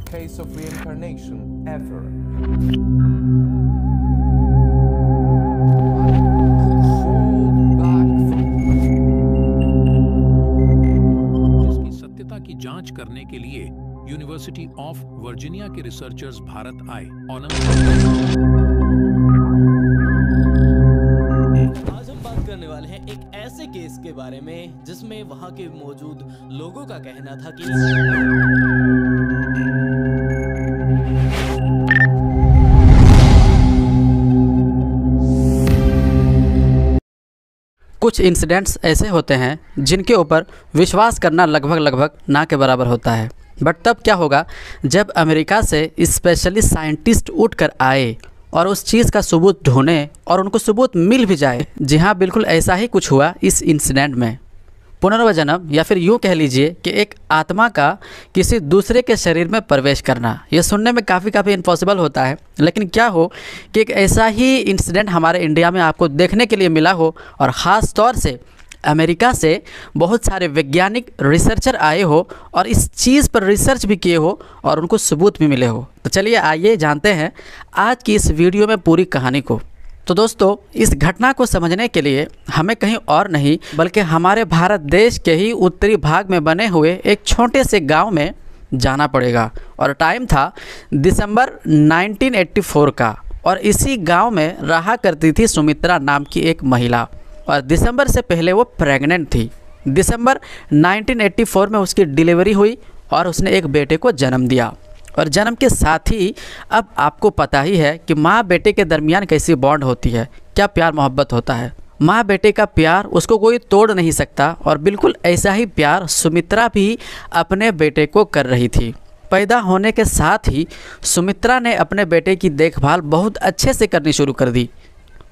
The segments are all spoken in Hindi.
case of reincarnation ever. इसकी सत्यता की जांच करने के लिए यूनिवर्सिटी ऑफ वर्जीनिया के रिसर्चर्स भारत आए। आज हम बात करने वाले हैं एक ऐसे केस के बारे में जिसमें वहां के मौजूद लोगों का कहना था कि कुछ इंसिडेंट्स ऐसे होते हैं जिनके ऊपर विश्वास करना लगभग ना के बराबर होता है। बट तब क्या होगा जब अमेरिका से स्पेशलिस्ट साइंटिस्ट उठकर आए और उस चीज़ का सबूत ढूंढे और उनको सबूत मिल भी जाए। जी हाँ, बिल्कुल ऐसा ही कुछ हुआ इस इंसिडेंट में। पुनर्जन्म या फिर यूँ कह लीजिए कि एक आत्मा का किसी दूसरे के शरीर में प्रवेश करना, यह सुनने में काफ़ी इम्पॉसिबल होता है। लेकिन क्या हो कि एक ऐसा ही इंसिडेंट हमारे इंडिया में आपको देखने के लिए मिला हो और ख़ास तौर से अमेरिका से बहुत सारे वैज्ञानिक रिसर्चर आए हो और इस चीज़ पर रिसर्च भी किए हो और उनको सबूत भी मिले हो। तो चलिए आइए जानते हैं आज की इस वीडियो में पूरी कहानी को। तो दोस्तों, इस घटना को समझने के लिए हमें कहीं और नहीं बल्कि हमारे भारत देश के ही उत्तरी भाग में बने हुए एक छोटे से गांव में जाना पड़ेगा। और टाइम था दिसंबर 1984 का और इसी गांव में रहा करती थी सुमित्रा नाम की एक महिला। और दिसंबर से पहले वो प्रेग्नेंट थी। दिसंबर 1984 में उसकी डिलीवरी हुई और उसने एक बेटे को जन्म दिया। और जन्म के साथ ही अब आपको पता ही है कि माँ बेटे के दरमियान कैसी बॉन्ड होती है, क्या प्यार मोहब्बत होता है। माँ बेटे का प्यार उसको कोई तोड़ नहीं सकता और बिल्कुल ऐसा ही प्यार सुमित्रा भी अपने बेटे को कर रही थी। पैदा होने के साथ ही सुमित्रा ने अपने बेटे की देखभाल बहुत अच्छे से करनी शुरू कर दी।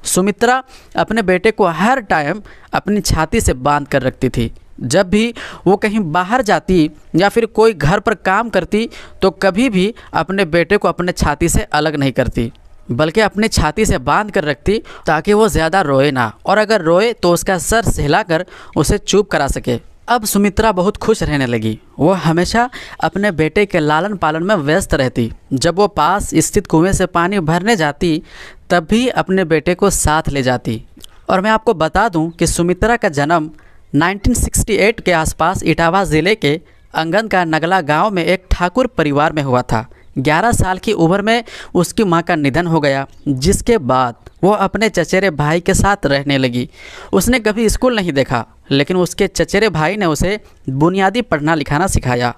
सुमित्रा अपने बेटे को हर टाइम अपनी छाती से बांध कर रखती थी। जब भी वो कहीं बाहर जाती या फिर कोई घर पर काम करती तो कभी भी अपने बेटे को अपने छाती से अलग नहीं करती, बल्कि अपनी छाती से बांध कर रखती ताकि वो ज़्यादा रोए ना, और अगर रोए तो उसका सर सहलाकर उसे चुप करा सके। अब सुमित्रा बहुत खुश रहने लगी। वो हमेशा अपने बेटे के लालन पालन में व्यस्त रहती। जब वो पास स्थित कुएं से पानी भरने जाती तब भी अपने बेटे को साथ ले जाती। और मैं आपको बता दूं कि सुमित्रा का जन्म 1968 के आसपास इटावा ज़िले के अंगन का नगला गांव में एक ठाकुर परिवार में हुआ था। 11 साल की उम्र में उसकी मां का निधन हो गया, जिसके बाद वो अपने चचेरे भाई के साथ रहने लगी। उसने कभी स्कूल नहीं देखा, लेकिन उसके चचेरे भाई ने उसे बुनियादी पढ़ना लिखाना सिखाया।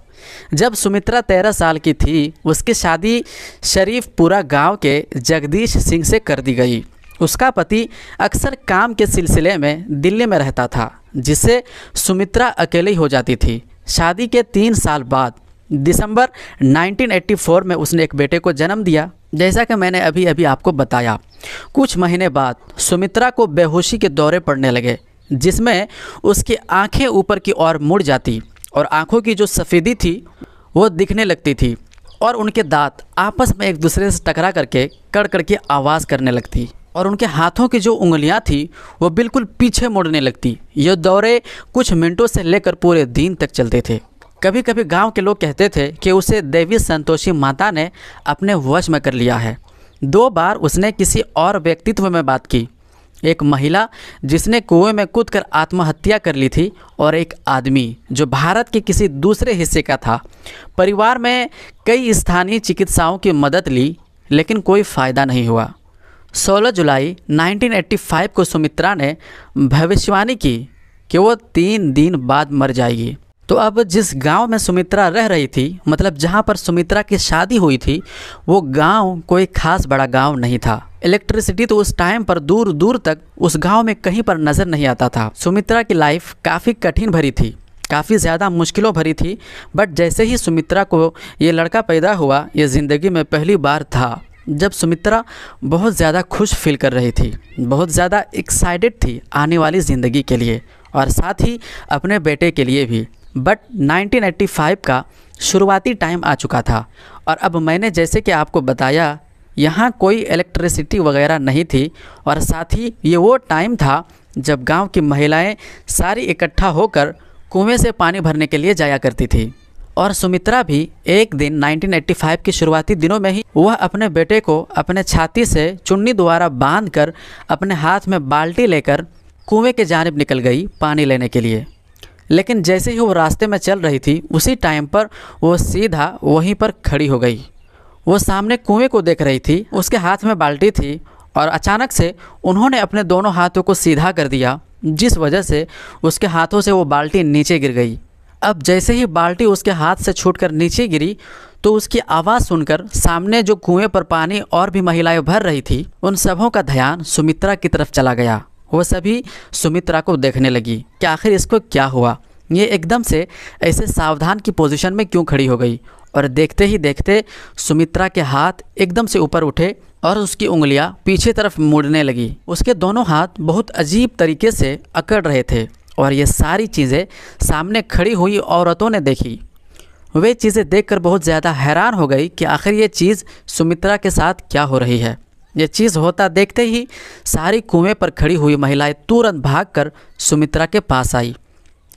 जब सुमित्रा 13 साल की थी, उसकी शादी शरीफपुरा गांव के जगदीश सिंह से कर दी गई। उसका पति अक्सर काम के सिलसिले में दिल्ली में रहता था, जिससे सुमित्रा अकेली हो जाती थी। शादी के 3 साल बाद दिसंबर 1984 में उसने एक बेटे को जन्म दिया। जैसा कि मैंने अभी आपको बताया, कुछ महीने बाद सुमित्रा को बेहोशी के दौरे पड़ने लगे, जिसमें उसकी आंखें ऊपर की ओर मुड़ जाती और आंखों की जो सफ़ेदी थी वो दिखने लगती थी और उनके दांत आपस में एक दूसरे से टकरा करके कड़ की आवाज़ करने लगती और उनके हाथों की जो उंगलियां थी वो बिल्कुल पीछे मुड़ने लगती। ये दौरे कुछ मिनटों से लेकर पूरे दिन तक चलते थे। कभी कभी गांव के लोग कहते थे कि उसे देवी संतोषी माता ने अपने वश में कर लिया है। 2 बार उसने किसी और व्यक्तित्व में बात की, एक महिला जिसने कुएं में कूदकर आत्महत्या कर ली थी और एक आदमी जो भारत के किसी दूसरे हिस्से का था। परिवार में कई स्थानीय चिकित्साओं की मदद ली, लेकिन कोई फ़ायदा नहीं हुआ। 16 जुलाई 1985 को सुमित्रा ने भविष्यवाणी की कि वो 3 दिन बाद मर जाएगी। तो अब जिस गांव में सुमित्रा रह रही थी, मतलब जहां पर सुमित्रा की शादी हुई थी, वो गांव कोई खास बड़ा गांव नहीं था। इलेक्ट्रिसिटी तो उस टाइम पर दूर दूर तक उस गांव में कहीं पर नज़र नहीं आता था। सुमित्रा की लाइफ काफ़ी कठिन भरी थी, काफ़ी ज़्यादा मुश्किलों भरी थी। बट जैसे ही सुमित्रा को ये लड़का पैदा हुआ, ये ज़िंदगी में पहली बार था जब सुमित्रा बहुत ज़्यादा खुश फील कर रही थी, बहुत ज़्यादा एक्साइटेड थी आने वाली ज़िंदगी के लिए और साथ ही अपने बेटे के लिए भी। बट 1985 का शुरुआती टाइम आ चुका था और अब मैंने जैसे कि आपको बताया, यहाँ कोई इलेक्ट्रिसिटी वगैरह नहीं थी और साथ ही ये वो टाइम था जब गांव की महिलाएं सारी इकट्ठा होकर कुएं से पानी भरने के लिए जाया करती थी। और सुमित्रा भी एक दिन 1985 के शुरुआती दिनों में ही वह अपने बेटे को अपने छाती से चुन्नी द्वारा बांधकर अपने हाथ में बाल्टी लेकर कुएं के जानिब निकल गई पानी लेने के लिए। लेकिन जैसे ही वो रास्ते में चल रही थी उसी टाइम पर वो सीधा वहीं पर खड़ी हो गई। वो सामने कुएं को देख रही थी, उसके हाथ में बाल्टी थी और अचानक से उन्होंने अपने दोनों हाथों को सीधा कर दिया, जिस वजह से उसके हाथों से वो बाल्टी नीचे गिर गई। अब जैसे ही बाल्टी उसके हाथ से छूटकर नीचे गिरी तो उसकी आवाज़ सुनकर सामने जो कुएं पर पानी और भी महिलाएं भर रही थी, उन सबों का ध्यान सुमित्रा की तरफ चला गया। वो सभी सुमित्रा को देखने लगी कि आखिर इसको क्या हुआ, ये एकदम से ऐसे सावधान की पोजीशन में क्यों खड़ी हो गई। और देखते ही देखते सुमित्रा के हाथ एकदम से ऊपर उठे और उसकी उंगलियां पीछे तरफ मुड़ने लगी। उसके दोनों हाथ बहुत अजीब तरीके से अकड़ रहे थे और ये सारी चीज़ें सामने खड़ी हुई औरतों ने देखी। वे चीज़ें देखकर बहुत ज़्यादा हैरान हो गई कि आखिर ये चीज़ सुमित्रा के साथ क्या हो रही है। ये चीज़ होता देखते ही सारी कुएं पर खड़ी हुई महिलाएं तुरंत भागकर सुमित्रा के पास आई,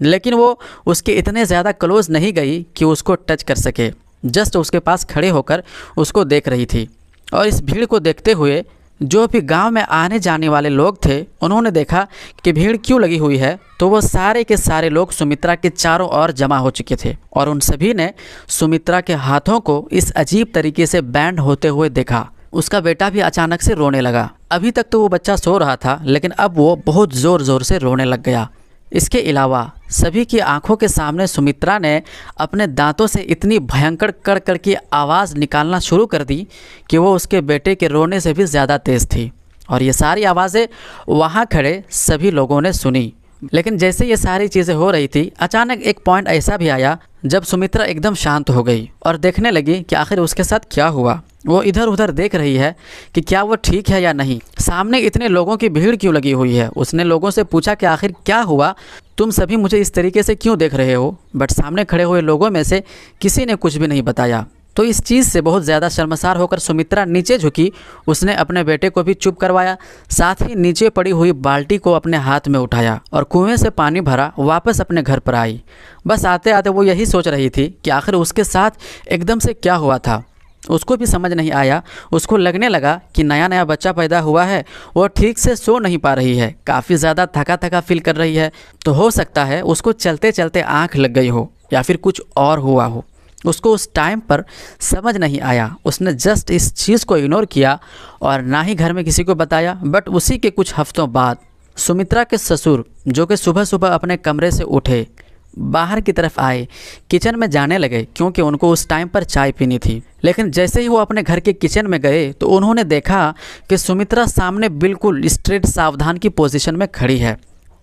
लेकिन वो उसके इतने ज़्यादा क्लोज नहीं गई कि उसको टच कर सके। जस्ट उसके पास खड़े होकर उसको देख रही थी। और इस भीड़ को देखते हुए जो भी गांव में आने जाने वाले लोग थे, उन्होंने देखा कि भीड़ क्यों लगी हुई है, तो वो सारे के सारे लोग सुमित्रा के चारों ओर जमा हो चुके थे और उन सभी ने सुमित्रा के हाथों को इस अजीब तरीके से बैंड होते हुए देखा। उसका बेटा भी अचानक से रोने लगा। अभी तक तो वो बच्चा सो रहा था, लेकिन अब वो बहुत ज़ोर ज़ोर से रोने लग गया। इसके अलावा सभी की आंखों के सामने सुमित्रा ने अपने दांतों से इतनी भयंकर कड़ की आवाज़ निकालना शुरू कर दी कि वो उसके बेटे के रोने से भी ज़्यादा तेज़ थी। और ये सारी आवाज़ें वहाँ खड़े सभी लोगों ने सुनी। लेकिन जैसे ये सारी चीज़ें हो रही थी, अचानक एक पॉइंट ऐसा भी आया जब सुमित्रा एकदम शांत हो गई और देखने लगी कि आखिर उसके साथ क्या हुआ। वो इधर उधर देख रही है कि क्या वो ठीक है या नहीं। सामने इतने लोगों की भीड़ क्यों लगी हुई है। उसने लोगों से पूछा कि आखिर क्या हुआ, तुम सभी मुझे इस तरीके से क्यों देख रहे हो। बट सामने खड़े हुए लोगों में से किसी ने कुछ भी नहीं बताया। तो इस चीज़ से बहुत ज़्यादा शर्मसार होकर सुमित्रा नीचे झुकी। उसने अपने बेटे को भी चुप करवाया, साथ ही नीचे पड़ी हुई बाल्टी को अपने हाथ में उठाया और कुएं से पानी भरा वापस अपने घर पर आई। बस आते आते वो यही सोच रही थी कि आखिर उसके साथ एकदम से क्या हुआ था। उसको भी समझ नहीं आया। उसको लगने लगा कि नया नया बच्चा पैदा हुआ है, वो ठीक से सो नहीं पा रही है, काफ़ी ज़्यादा थका थका फील कर रही है। तो हो सकता है उसको चलते चलते आँख लग गई हो या फिर कुछ और हुआ हो। उसको उस टाइम पर समझ नहीं आया। उसने जस्ट इस चीज़ को इग्नोर किया और ना ही घर में किसी को बताया। बट उसी के कुछ हफ्तों बाद सुमित्रा के ससुर, जो कि सुबह सुबह अपने कमरे से उठे, बाहर की तरफ आए, किचन में जाने लगे क्योंकि उनको उस टाइम पर चाय पीनी थी। लेकिन जैसे ही वो अपने घर के किचन में गए तो उन्होंने देखा कि सुमित्रा सामने बिल्कुल स्ट्रेट सावधान की पोजीशन में खड़ी है।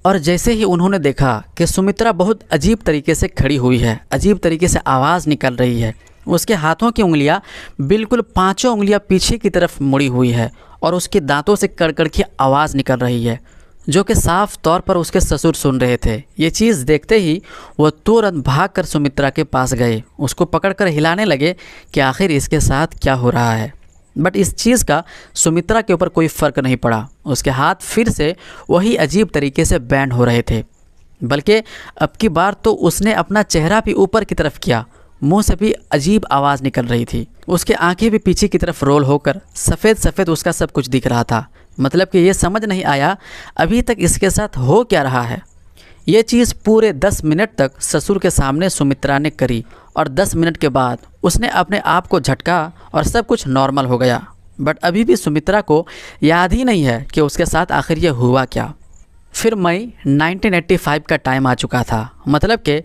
और जैसे ही उन्होंने देखा कि सुमित्रा बहुत अजीब तरीके से खड़ी हुई है, अजीब तरीके से आवाज़ निकल रही है, उसके हाथों की उंगलियां बिल्कुल पांचों उंगलियां पीछे की तरफ मुड़ी हुई है और उसके दांतों से कड़कड़ की आवाज़ निकल रही है, जो कि साफ तौर पर उसके ससुर सुन रहे थे। ये चीज़ देखते ही वो तुरंत भागकर सुमित्रा के पास गए, उसको पकड़कर हिलाने लगे कि आखिर इसके साथ क्या हो रहा है। बट इस चीज़ का सुमित्रा के ऊपर कोई फ़र्क नहीं पड़ा। उसके हाथ फिर से वही अजीब तरीके से बैंड हो रहे थे, बल्कि अब की बार तो उसने अपना चेहरा भी ऊपर की तरफ किया, मुंह से भी अजीब आवाज़ निकल रही थी, उसके आंखें भी पीछे की तरफ रोल होकर सफ़ेद सफ़ेद उसका सब कुछ दिख रहा था। मतलब कि ये समझ नहीं आया अभी तक इसके साथ हो क्या रहा है। ये चीज़ पूरे 10 मिनट तक ससुर के सामने सुमित्रा ने करी और 10 मिनट के बाद उसने अपने आप को झटका और सब कुछ नॉर्मल हो गया। बट अभी भी सुमित्रा को याद ही नहीं है कि उसके साथ आखिर ये हुआ क्या। फिर मई 1985 का टाइम आ चुका था, मतलब कि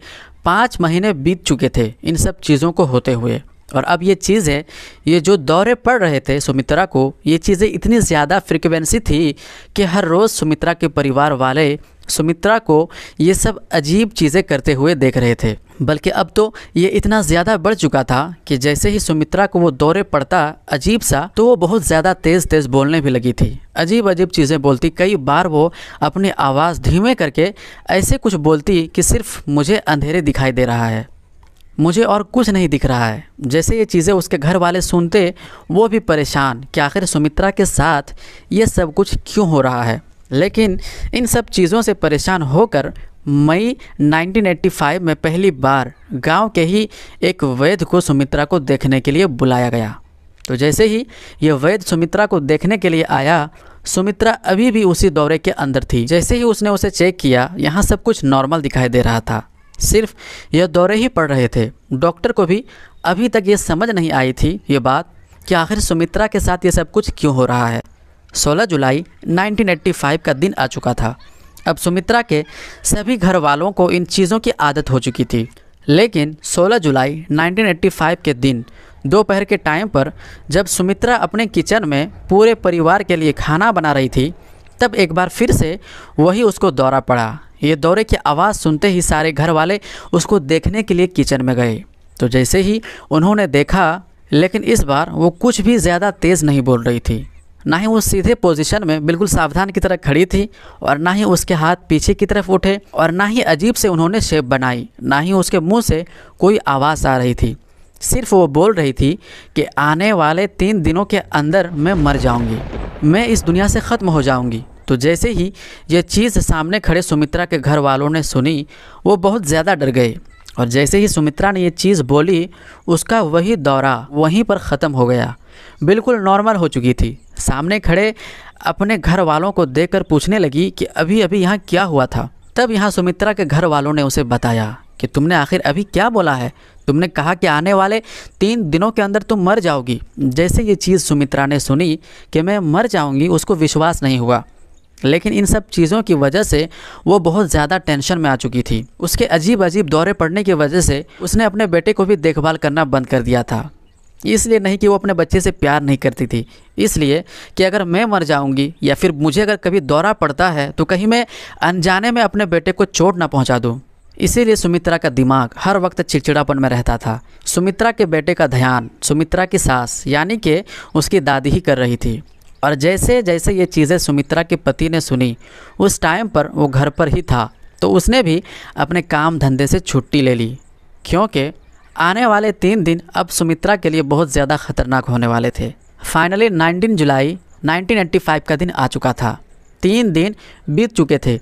5 महीने बीत चुके थे इन सब चीज़ों को होते हुए। और अब ये चीज़ें, ये जो दौरे पड़ रहे थे सुमित्रा को, ये चीज़ें इतनी ज़्यादा फ्रिक्वेंसी थी कि हर रोज़ सुमित्रा के परिवार वाले सुमित्रा को ये सब अजीब चीज़ें करते हुए देख रहे थे। बल्कि अब तो ये इतना ज़्यादा बढ़ चुका था कि जैसे ही सुमित्रा को वो दौरे पड़ता अजीब सा, तो वो बहुत ज़्यादा तेज़ तेज़ बोलने भी लगी थी, अजीब अजीब चीज़ें बोलती। कई बार वो अपनी आवाज़ धीमे करके ऐसे कुछ बोलती कि सिर्फ मुझे अंधेरे दिखाई दे रहा है, मुझे और कुछ नहीं दिख रहा है। जैसे ये चीज़ें उसके घर वाले सुनते, वो भी परेशान कि आखिर सुमित्रा के साथ ये सब कुछ क्यों हो रहा है। लेकिन इन सब चीज़ों से परेशान होकर मई 1985 में पहली बार गांव के ही एक वैद्य को सुमित्रा को देखने के लिए बुलाया गया। तो जैसे ही ये वैद्य सुमित्रा को देखने के लिए आया, सुमित्रा अभी भी उसी दौरे के अंदर थी। जैसे ही उसने उसे चेक किया, यहाँ सब कुछ नॉर्मल दिखाई दे रहा था, सिर्फ यह दौरे ही पड़ रहे थे। डॉक्टर को भी अभी तक ये समझ नहीं आई थी ये बात कि आखिर सुमित्रा के साथ ये सब कुछ क्यों हो रहा है। 16 जुलाई 1985 का दिन आ चुका था। अब सुमित्रा के सभी घर वालों को इन चीज़ों की आदत हो चुकी थी। लेकिन 16 जुलाई 1985 के दिन दोपहर के टाइम पर जब सुमित्रा अपने किचन में पूरे परिवार के लिए खाना बना रही थी, तब एक बार फिर से वही उसको दौरा पड़ा। ये दौरे की आवाज़ सुनते ही सारे घर वाले उसको देखने के लिए किचन में गए। तो जैसे ही उन्होंने देखा, लेकिन इस बार वो कुछ भी ज़्यादा तेज़ नहीं बोल रही थी, ना ही वो सीधे पोजीशन में बिल्कुल सावधान की तरह खड़ी थी, और ना ही उसके हाथ पीछे की तरफ उठे, और ना ही अजीब से उन्होंने शेप बनाई, ना ही उसके मुंह से कोई आवाज़ आ रही थी। सिर्फ वो बोल रही थी कि आने वाले 3 दिनों के अंदर मैं मर जाऊंगी, मैं इस दुनिया से ख़त्म हो जाऊंगी। तो जैसे ही ये चीज़ सामने खड़े सुमित्रा के घर वालों ने सुनी, वो बहुत ज़्यादा डर गए, और जैसे ही सुमित्रा ने ये चीज़ बोली, उसका वही दौरा वहीं पर ख़त्म हो गया, बिल्कुल नॉर्मल हो चुकी थी। सामने खड़े अपने घर वालों को देखकर पूछने लगी कि अभी अभी यहाँ क्या हुआ था। तब यहाँ सुमित्रा के घर वालों ने उसे बताया कि तुमने आखिर अभी क्या बोला है, तुमने कहा कि आने वाले 3 दिनों के अंदर तुम मर जाओगी। जैसे ये चीज़ सुमित्रा ने सुनी कि मैं मर जाऊंगी, उसको विश्वास नहीं हुआ। लेकिन इन सब चीज़ों की वजह से वो बहुत ज़्यादा टेंशन में आ चुकी थी। उसके अजीब अजीब दौरे पड़ने की वजह से उसने अपने बेटे को भी देखभाल करना बंद कर दिया था। इसलिए नहीं कि वो अपने बच्चे से प्यार नहीं करती थी, इसलिए कि अगर मैं मर जाऊंगी या फिर मुझे अगर कभी दौरा पड़ता है तो कहीं मैं अनजाने में अपने बेटे को चोट ना पहुंचा दूं। इसीलिए सुमित्रा का दिमाग हर वक्त चिड़चिड़ापन में रहता था। सुमित्रा के बेटे का ध्यान सुमित्रा की सास यानी कि उसकी दादी ही कर रही थी। और जैसे जैसे ये चीज़ें सुमित्रा के पति ने सुनी, उस टाइम पर वो घर पर ही था, तो उसने भी अपने काम धंधे से छुट्टी ले ली, क्योंकि आने वाले 3 दिन अब सुमित्रा के लिए बहुत ज़्यादा ख़तरनाक होने वाले थे। फाइनली 19 जुलाई 1985 का दिन आ चुका था। 3 दिन बीत चुके थे,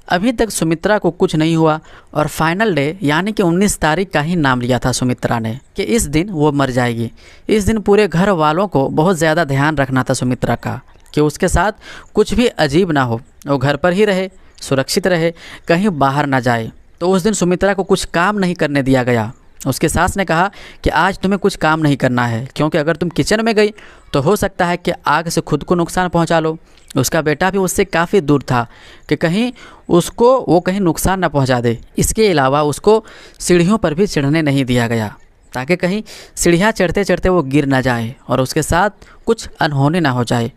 अभी तक सुमित्रा को कुछ नहीं हुआ, और फाइनल डे यानी कि 19 तारीख का ही नाम लिया था सुमित्रा ने कि इस दिन वो मर जाएगी। इस दिन पूरे घर वालों को बहुत ज़्यादा ध्यान रखना था सुमित्रा का कि उसके साथ कुछ भी अजीब ना हो, वो घर पर ही रहे, सुरक्षित रहे, कहीं बाहर ना जाए। तो उस दिन सुमित्रा को कुछ काम नहीं करने दिया गया। उसके सास ने कहा कि आज तुम्हें कुछ काम नहीं करना है, क्योंकि अगर तुम किचन में गई तो हो सकता है कि आग से खुद को नुकसान पहुंचा लो। उसका बेटा भी उससे काफ़ी दूर था कि कहीं उसको वो कहीं नुकसान ना पहुंचा दे। इसके अलावा उसको सीढ़ियों पर भी चढ़ने नहीं दिया गया, ताकि कहीं सीढ़ियाँ चढ़ते चढ़ते वो गिर ना जाए और उसके साथ कुछ अनहोनी ना हो जाए।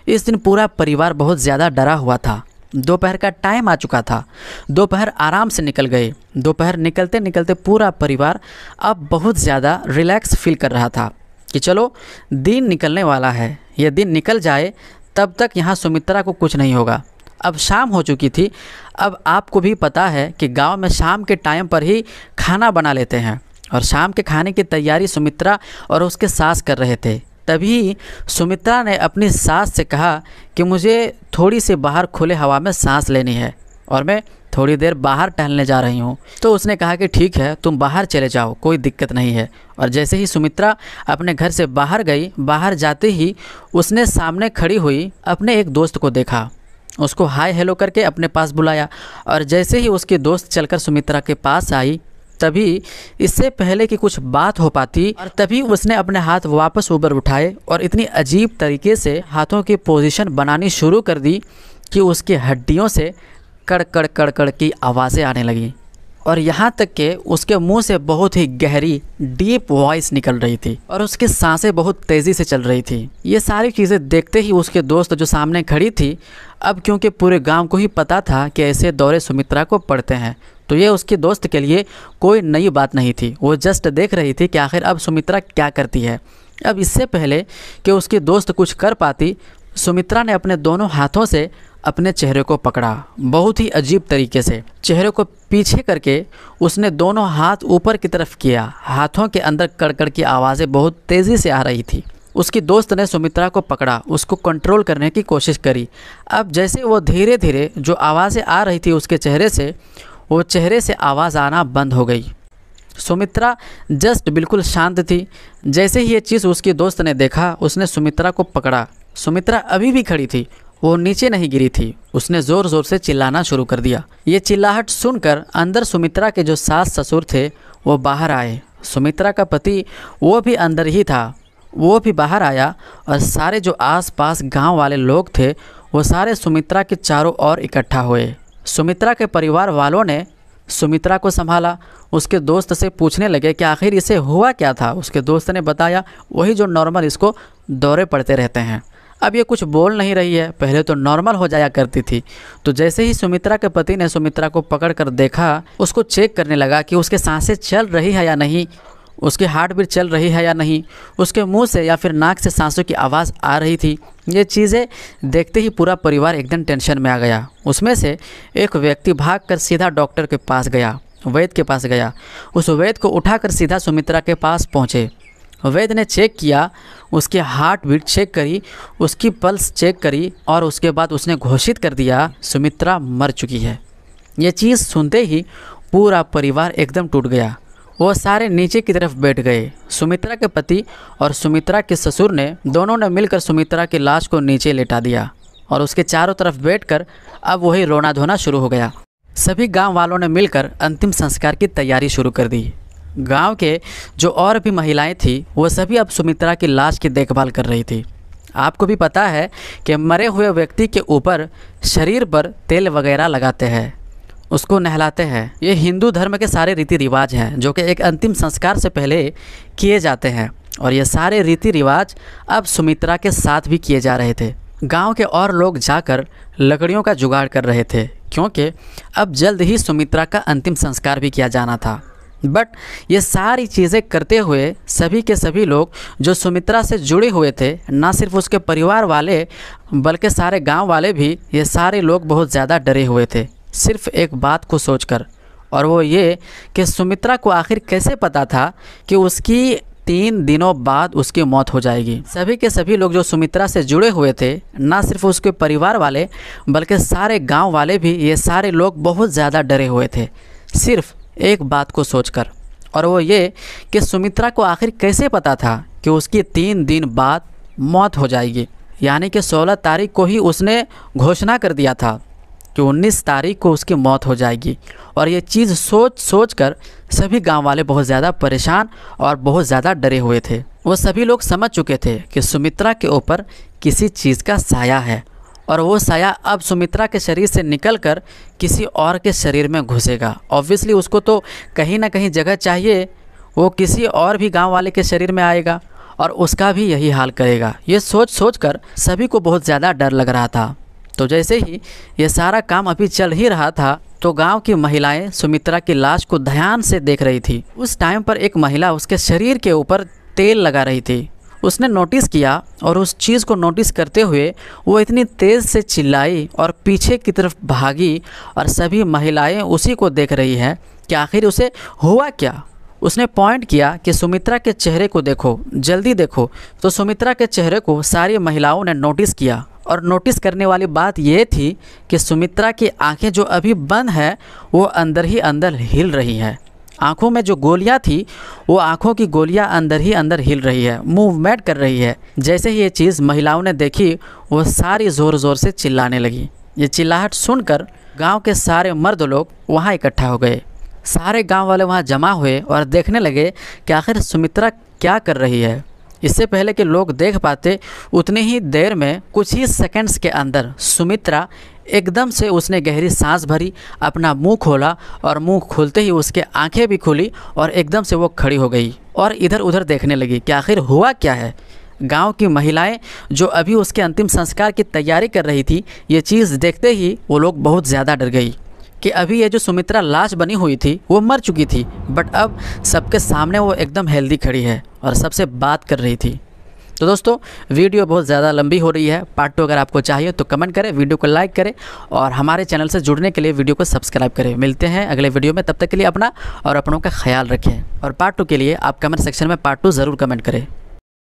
इस दिन पूरा परिवार बहुत ज़्यादा डरा हुआ था। दोपहर का टाइम आ चुका था, दोपहर आराम से निकल गए। दोपहर निकलते निकलते पूरा परिवार अब बहुत ज़्यादा रिलैक्स फील कर रहा था कि चलो दिन निकलने वाला है, यह दिन निकल जाए तब तक यहाँ सुमित्रा को कुछ नहीं होगा। अब शाम हो चुकी थी। अब आपको भी पता है कि गांव में शाम के टाइम पर ही खाना बना लेते हैं, और शाम के खाने की तैयारी सुमित्रा और उसके सास कर रहे थे। तभी सुमित्रा ने अपनी सास से कहा कि मुझे थोड़ी सी बाहर खुले हवा में सांस लेनी है और मैं थोड़ी देर बाहर टहलने जा रही हूँ। तो उसने कहा कि ठीक है, तुम बाहर चले जाओ, कोई दिक्कत नहीं है। और जैसे ही सुमित्रा अपने घर से बाहर गई, बाहर जाते ही उसने सामने खड़ी हुई अपने एक दोस्त को देखा, उसको हाय हेलो करके अपने पास बुलाया। और जैसे ही उसकी दोस्त चलकर सुमित्रा के पास आई, तभी इससे पहले कि कुछ बात हो पाती, और तभी उसने अपने हाथ वापस ऊपर उठाए और इतनी अजीब तरीके से हाथों की पोजीशन बनानी शुरू कर दी कि उसकी हड्डियों से कड़कड़ कड़कड़ की आवाज़ें आने लगी, और यहाँ तक कि उसके मुंह से बहुत ही गहरी डीप वॉइस निकल रही थी और उसकी सांसें बहुत तेज़ी से चल रही थी। ये सारी चीज़ें देखते ही उसके दोस्त जो सामने खड़ी थी, अब क्योंकि पूरे गांव को ही पता था कि ऐसे दौरे सुमित्रा को पड़ते हैं, तो ये उसके दोस्त के लिए कोई नई बात नहीं थी। वो जस्ट देख रही थी कि आखिर अब सुमित्रा क्या करती है। अब इससे पहले कि उसकी दोस्त कुछ कर पाती, सुमित्रा ने अपने दोनों हाथों से अपने चेहरे को पकड़ा, बहुत ही अजीब तरीके से चेहरे को पीछे करके उसने दोनों हाथ ऊपर की तरफ किया। हाथों के अंदर कड़कड़ की आवाज़ें बहुत तेज़ी से आ रही थी। उसकी दोस्त ने सुमित्रा को पकड़ा, उसको कंट्रोल करने की कोशिश करी। अब जैसे वो धीरे धीरे जो आवाज़ें आ रही थी उसके चेहरे से, वो चेहरे से आवाज़ आना बंद हो गई। सुमित्रा जस्ट बिल्कुल शांत थी। जैसे ही ये चीज़ उसकी दोस्त ने देखा, उसने सुमित्रा को पकड़ा। सुमित्रा अभी भी खड़ी थी, वो नीचे नहीं गिरी थी। उसने ज़ोर ज़ोर से चिल्लाना शुरू कर दिया। ये चिल्लाहट सुनकर अंदर सुमित्रा के जो सास ससुर थे वो बाहर आए। सुमित्रा का पति वो भी अंदर ही था, वो भी बाहर आया और सारे जो आसपास गांव वाले लोग थे वो सारे सुमित्रा के चारों ओर इकट्ठा हुए। सुमित्रा के परिवार वालों ने सुमित्रा को संभाला। उसके दोस्त से पूछने लगे कि आखिर इसे हुआ क्या था। उसके दोस्त ने बताया वही जो नॉर्मल इसको दौरे पड़ते रहते हैं। अब ये कुछ बोल नहीं रही है, पहले तो नॉर्मल हो जाया करती थी। तो जैसे ही सुमित्रा के पति ने सुमित्रा को पकड़ कर देखा, उसको चेक करने लगा कि उसके सांसें चल रही है या नहीं, उसकी हार्ट बीट चल रही है या नहीं, उसके मुंह से या फिर नाक से सांसों की आवाज़ आ रही थी। ये चीज़ें देखते ही पूरा परिवार एकदम टेंशन में आ गया। उसमें से एक व्यक्ति भागकर सीधा डॉक्टर के पास गया, वैद्य के पास गया। उस वैद्य को उठाकर सीधा सुमित्रा के पास पहुँचे। वैद्य ने चेक किया, उसकी हार्ट बीट चेक करी, उसकी पल्स चेक करी और उसके बाद उसने घोषित कर दिया सुमित्रा मर चुकी है। ये चीज़ सुनते ही पूरा परिवार एकदम टूट गया। वो सारे नीचे की तरफ बैठ गए। सुमित्रा के पति और सुमित्रा के ससुर ने दोनों ने मिलकर सुमित्रा की लाश को नीचे लेटा दिया और उसके चारों तरफ बैठकर अब वही रोना धोना शुरू हो गया। सभी गांव वालों ने मिलकर अंतिम संस्कार की तैयारी शुरू कर दी। गांव के जो और भी महिलाएं थी वो सभी अब सुमित्रा की लाश की देखभाल कर रही थी। आपको भी पता है कि मरे हुए व्यक्ति के ऊपर शरीर पर तेल वगैरह लगाते हैं, उसको नहलाते हैं। ये हिंदू धर्म के सारे रीति रिवाज हैं जो कि एक अंतिम संस्कार से पहले किए जाते हैं और ये सारे रीति रिवाज अब सुमित्रा के साथ भी किए जा रहे थे। गांव के और लोग जाकर लकड़ियों का जुगाड़ कर रहे थे क्योंकि अब जल्द ही सुमित्रा का अंतिम संस्कार भी किया जाना था। बट ये सारी चीज़ें करते हुए सभी के सभी लोग जो सुमित्रा से जुड़े हुए थे, ना सिर्फ उसके परिवार वाले बल्कि सारे गांव वाले भी, ये सारे लोग बहुत ज़्यादा डरे हुए थे सिर्फ एक बात को सोचकर, और वो ये कि सुमित्रा को आखिर कैसे पता था कि उसकी 3 दिनों बाद उसकी मौत हो जाएगी। सभी के सभी लोग जो सुमित्रा से जुड़े हुए थे, ना सिर्फ उसके परिवार वाले बल्कि सारे गांव वाले भी, ये सारे लोग बहुत ज़्यादा डरे हुए थे सिर्फ एक बात को सोचकर, और वो ये कि सुमित्रा को आखिर कैसे पता था कि उसकी 3 दिन बाद मौत हो जाएगी। यानी कि 16 तारीख को ही उसने घोषणा कर दिया था कि 19 तारीख को उसकी मौत हो जाएगी। और ये चीज़ सोच कर सभी गांव वाले बहुत ज़्यादा परेशान और बहुत ज़्यादा डरे हुए थे। वो सभी लोग समझ चुके थे कि सुमित्रा के ऊपर किसी चीज़ का साया है और वो साया अब सुमित्रा के शरीर से निकलकर किसी और के शरीर में घुसेगा। ऑब्वियसली उसको तो कहीं ना कहीं जगह चाहिए, वो किसी और भी गांव वाले के शरीर में आएगा और उसका भी यही हाल करेगा। ये सोच कर सभी को बहुत ज़्यादा डर लग रहा था। तो जैसे ही ये सारा काम अभी चल ही रहा था तो गांव की महिलाएं सुमित्रा की लाश को ध्यान से देख रही थी। उस टाइम पर एक महिला उसके शरीर के ऊपर तेल लगा रही थी। उसने नोटिस किया और उस चीज़ को नोटिस करते हुए वो इतनी तेज़ से चिल्लाई और पीछे की तरफ भागी और सभी महिलाएं उसी को देख रही हैं कि आखिर उसे हुआ क्या। उसने पॉइंट किया कि सुमित्रा के चेहरे को देखो, जल्दी देखो। तो सुमित्रा के चेहरे को सारी महिलाओं ने नोटिस किया और नोटिस करने वाली बात यह थी कि सुमित्रा की आंखें जो अभी बंद है वो अंदर ही अंदर हिल रही हैं। आँखों में जो गोलियां थी वो आँखों की गोलियां अंदर ही अंदर हिल रही है, मूवमेंट कर रही है। जैसे ही ये चीज़ महिलाओं ने देखी वो सारी ज़ोर ज़ोर से चिल्लाने लगी। ये चिल्लाहट सुनकर गांव के सारे मर्द लोग वहाँ इकट्ठा हो गए। सारे गांव वाले वहाँ जमा हुए और देखने लगे कि आखिर सुमित्रा क्या कर रही है। इससे पहले कि लोग देख पाते उतनी ही देर में, कुछ ही सेकंड्स के अंदर सुमित्रा एकदम से उसने गहरी सांस भरी, अपना मुंह खोला और मुंह खोलते ही उसके आंखें भी खुली और एकदम से वो खड़ी हो गई और इधर उधर देखने लगी कि आखिर हुआ क्या है। गांव की महिलाएं जो अभी उसके अंतिम संस्कार की तैयारी कर रही थी, ये चीज़ देखते ही वो लोग बहुत ज़्यादा डर गई कि अभी ये जो सुमित्रा लाश बनी हुई थी वो मर चुकी थी, बट अब सबके सामने वो एकदम हेल्दी खड़ी है और सबसे बात कर रही थी। तो दोस्तों वीडियो बहुत ज़्यादा लंबी हो रही है। पार्ट 2 अगर आपको चाहिए तो कमेंट करें, वीडियो को लाइक करें और हमारे चैनल से जुड़ने के लिए वीडियो को सब्सक्राइब करें। मिलते हैं अगले वीडियो में, तब तक के लिए अपना और अपनों का ख्याल रखें। और पार्ट 2 के लिए आप कमेंट सेक्शन में पार्ट 2 ज़रूर कमेंट करें।